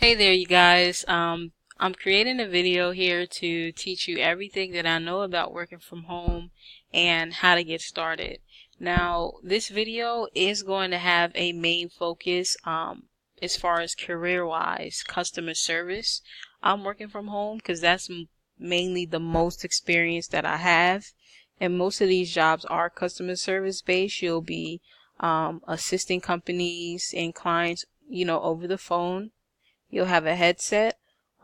Hey there, you guys. I'm creating a video here to teach you everything that I know about working from home and how to get started. Now, this video is going to have a main focus as far as career-wise, customer service. I'm working from home because that's mainly the most experience that I have. And most of these jobs are customer service based. You'll be assisting companies and clients, over the phone. You'll have a headset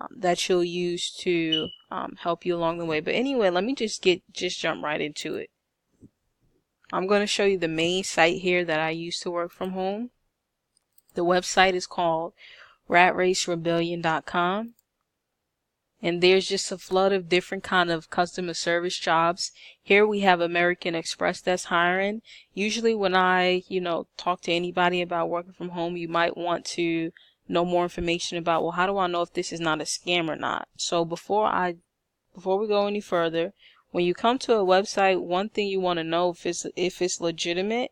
that you'll use to help you along the way. But anyway, let me just jump right into it. I'm going to show you the main site here that I use to work from home. The website is called ratracerebellion.com. And there's just a flood of different kind of customer service jobs. Here we have American Express that's hiring. Usually when I, talk to anybody about working from home, you might want to know more information about, well, how do I know if this is not a scam or not? So before we go any further, when you come to a website, one thing you want to know if it's legitimate.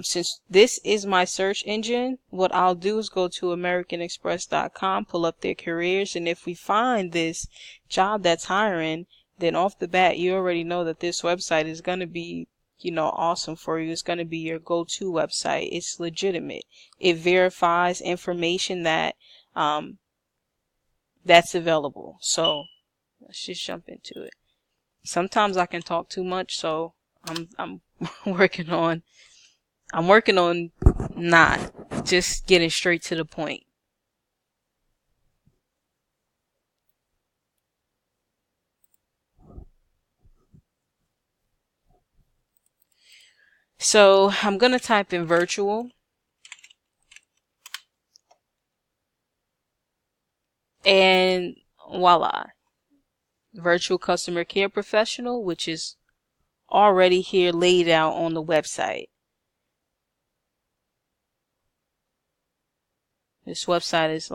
Since this is my search engine, what I'll do is go to AmericanExpress.com, pull up their careers, and if we find this job that's hiring, then off the bat, you already know that this website is going to be, awesome for you. It's going to be your go-to website. It's legitimate. It verifies information that that's available. So let's just jump into it. Sometimes I can talk too much, so I'm working on not just getting straight to the point. So I'm going to type in virtual. And voila. Virtual customer care professional, which is already here laid out on the website. This website is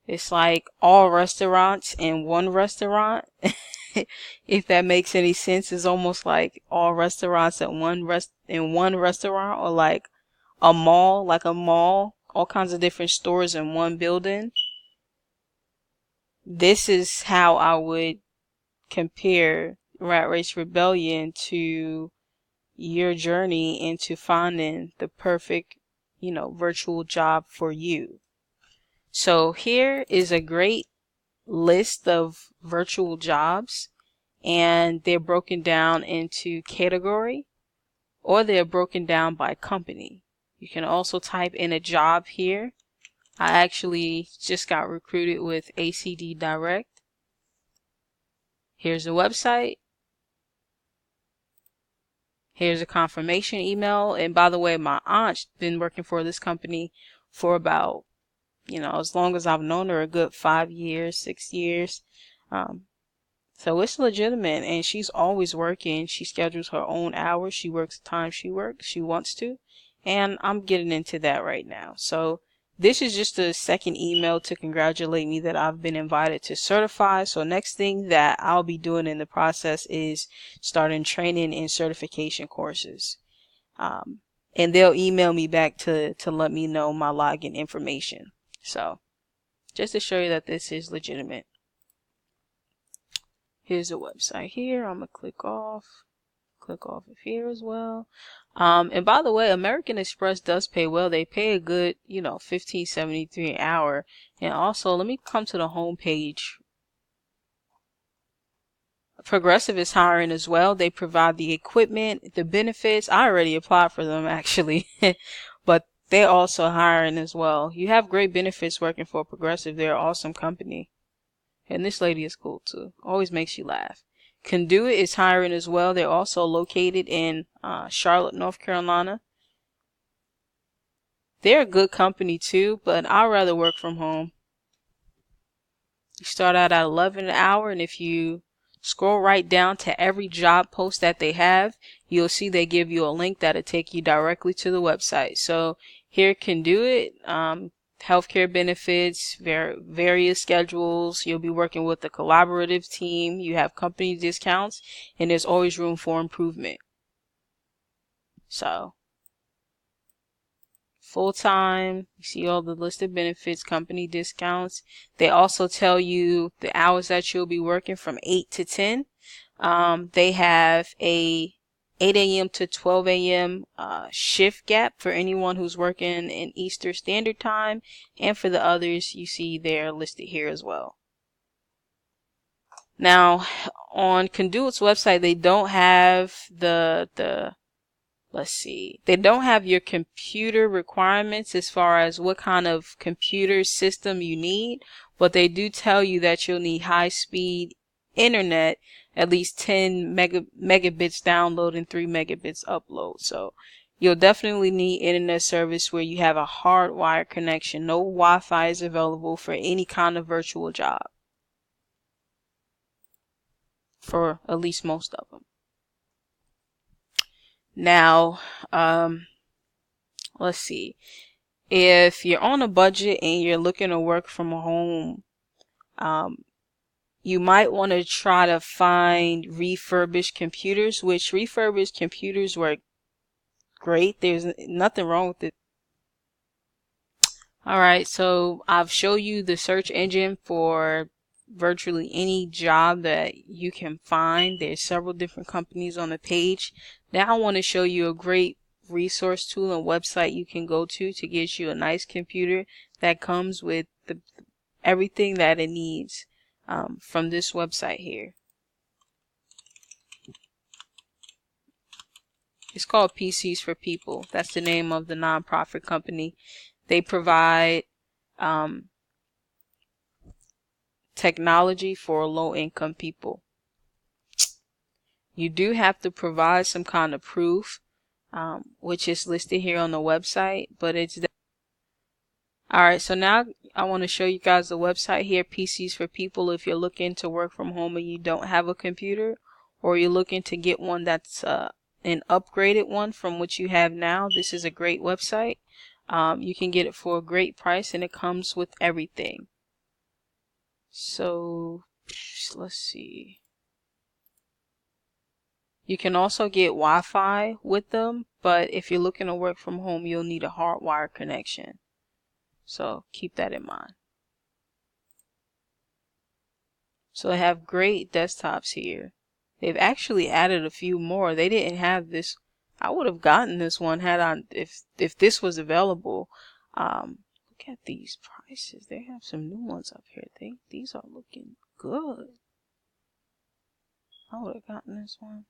it's like all restaurants in one restaurant. If that makes any sense, it's almost like all restaurants at in one restaurant, or like a mall, all kinds of different stores in one building. This is how I would compare Rat Race Rebellion to your journey into finding the perfect, virtual job for you. So here is a great list of virtual jobs, and they're broken down into category, or they're broken down by company. You can also type in a job here. I actually just got recruited with ACD Direct. Here's the website. Here's a confirmation email. And by the way, my aunt's been working for this company for about, as long as I've known her, a good 5 years, 6 years. So it's legitimate, and she's always working. She schedules her own hours. She works the time she wants to. And I'm getting into that right now. So this is just a second email to congratulate me that I've been invited to certify. So next thing that I'll be doing in the process is starting training and certification courses. And they'll email me back to let me know my login information. So just to show you that this is legitimate. Here's a website here. I'm going to click off of here as well. And by the way, American Express does pay well. They pay a good, $15.73 an hour. And also, let me come to the home page. Progressive is hiring as well. They provide the equipment, the benefits. I already applied for them actually, but they're also hiring as well. You have great benefits working for Progressive. They're an awesome company. And this lady is cool too. Always makes you laugh. Conduit is hiring as well. They're also located in Charlotte, North Carolina. They're a good company too, but I'd rather work from home. You start out at 11 an hour, and if you scroll right down to every job post that they have, you'll see they give you a link that'll take you directly to the website. So here, Conduit. Healthcare benefits, various schedules. You'll be working with a collaborative team. You have company discounts, and there's always room for improvement. So full-time. You see all the listed benefits, company discounts. They also tell you the hours that you'll be working from 8 to 10. They have a 8 a.m. to 12 a.m. Shift gap for anyone who's working in Eastern Standard Time, and for the others, you see they're listed here as well. Now, on Conduit's website, they don't have let's see, they don't have your computer requirements as far as what kind of computer system you need, but they do tell you that you'll need high-speed internet, at least 10 megabits download and 3 megabits upload. So you'll definitely need internet service where you have a hardwired connection. No Wi-Fi is available for any kind of virtual job, for at least most of them. Now, let's see. If you're on a budget and you're looking to work from home, you might want to try to find refurbished computers, which refurbished computers work great. There's nothing wrong with it. Alright, so I've shown you the search engine for virtually any job that you can find. There's several different companies on the page. Now I want to show you a great resource tool and website you can go to get you a nice computer that comes with everything that it needs from this website here. It's called PCs for People. That's the name of the nonprofit company. They provide technology for low-income people. You do have to provide some kind of proof, which is listed here on the website, but it's alright. So now I want to show you guys the website here, PCs for People. If you're looking to work from home and you don't have a computer, or you're looking to get one that's an upgraded one from what you have now, this is a great website. You can get it for a great price, and it comes with everything. So let's see. You can also get Wi-Fi with them, but if you're looking to work from home, you'll need a hardwired connection. So keep that in mind. So they have great desktops here. They've actually added a few more. They didn't have this. I would have gotten this one if this was available. Look at these prices. They have some new ones up here. These are looking good. I would have gotten this one.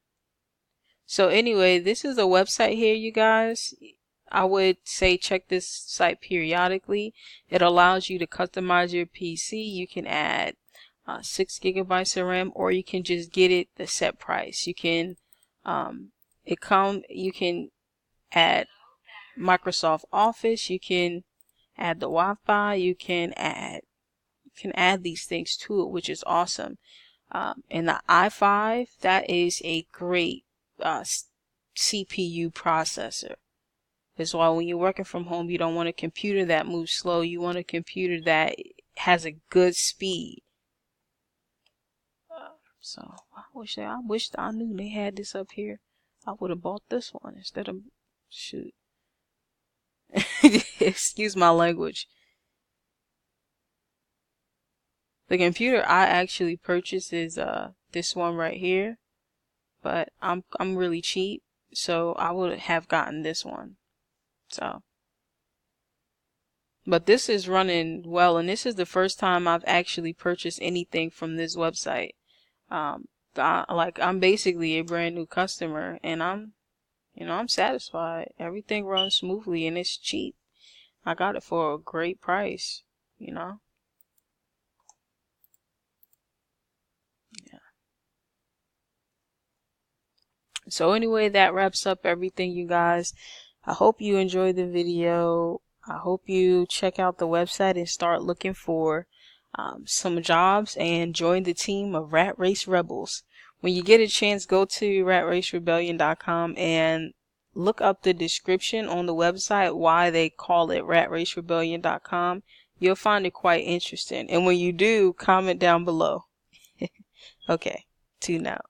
So anyway, this is a website here, you guys. I would say check this site periodically. It allows you to customize your PC. You can add 6 gigabytes of RAM, or you can just get it the set price. You can you can add Microsoft Office. You can add the Wi-Fi. You can add these things to it, which is awesome. And the i5, that is a great CPU processor. That's why when you're working from home, you don't want a computer that moves slow. You want a computer that has a good speed. So I wish I knew they had this up here. I would have bought this one instead of shoot. Excuse my language. The computer I actually purchased is this one right here, but I'm really cheap, so I would have gotten this one. So, but this is running well, and this is the first time I've actually purchased anything from this website. I'm basically a brand new customer, and I'm satisfied. Everything runs smoothly and it's cheap. I got it for a great price, Yeah. So anyway, that wraps up everything, you guys. I hope you enjoyed the video. I hope you check out the website and start looking for some jobs and join the team of Rat Race Rebels. When you get a chance, go to ratracerebellion.com and look up the description on the website why they call it ratracerebellion.com. You'll find it quite interesting. And when you do, comment down below. Okay, tune out.